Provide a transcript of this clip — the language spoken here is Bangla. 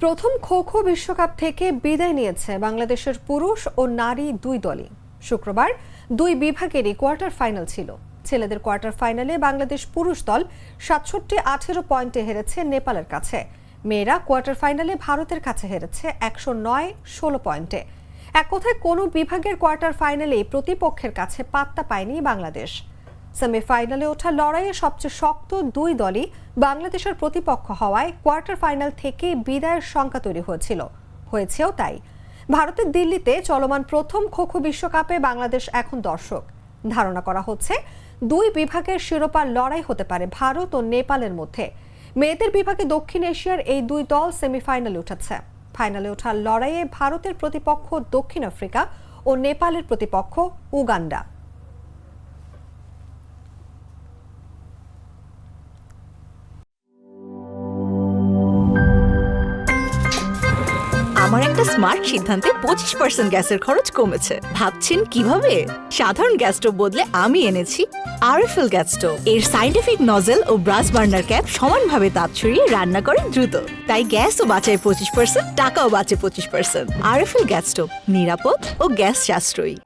প্রথম খো খো বিশ্বকাপ থেকে বিদায় নিয়েছে বাংলাদেশের পুরুষ ও নারী দুই দলই। শুক্রবার দুই বিভাগেরই কোয়ার্টার ফাইনাল ছিল। ছেলেদের কোয়ার্টার ফাইনালে বাংলাদেশ পুরুষ দল ৬৭-১৮ পয়েন্টে হেরেছে নেপালের কাছে। মেয়েরা কোয়ার্টার ফাইনালে ভারতের কাছে হেরেছে ১০৯-১৬ পয়েন্টে। এক কথায় কোনো বিভাগের কোয়ার্টার ফাইনালে প্রতিপক্ষের কাছে পাত্তা পায়নি বাংলাদেশ। সেমিফাইনালে ওঠা লড়াইয়ে সবচেয়ে শক্ত দুই দলই বাংলাদেশের প্রতিপক্ষ হওয়ায় কোয়ার্টার ফাইনাল থেকে বিদায়ের শঙ্কা তৈরি হয়েছেও তাই। ভারতের দিল্লিতে চলমান প্রথম খো খো বিশ্বকাপে বাংলাদেশ এখন দর্শক। ধারণা করা হচ্ছে দুই বিভাগের শিরোপার লড়াই হতে পারে ভারত ও নেপালের মধ্যে। মেয়েদের বিভাগে দক্ষিণ এশিয়ার এই দুই দল সেমিফাইনালে উঠেছে। ফাইনালে ওঠার লড়াইয়ে ভারতের প্রতিপক্ষ দক্ষিণ আফ্রিকা ও নেপালের প্রতিপক্ষ উগান্ডা। আমার একটা স্মার্ট সিদ্ধান্তে 25% গ্যাসের খরচ কমেছে। ভাবছেন কিভাবে? সাধারণ গ্যাস স্টোভ বদলে আমি এনেছি আরএফএল গ্যাস স্টোভ। এর সাইন্টিফিক নজল ও ব্রাস বার্নার ক্যাপ সমানভাবে তাপ ছড়িয়ে রান্না করে দ্রুত। তাই গ্যাসও বাঁচায় 25%, টাকাও বাঁচে 25%। আরএফএল গ্যাস স্টোভ নিরাপদ ও গ্যাস সাশ্রয়ী।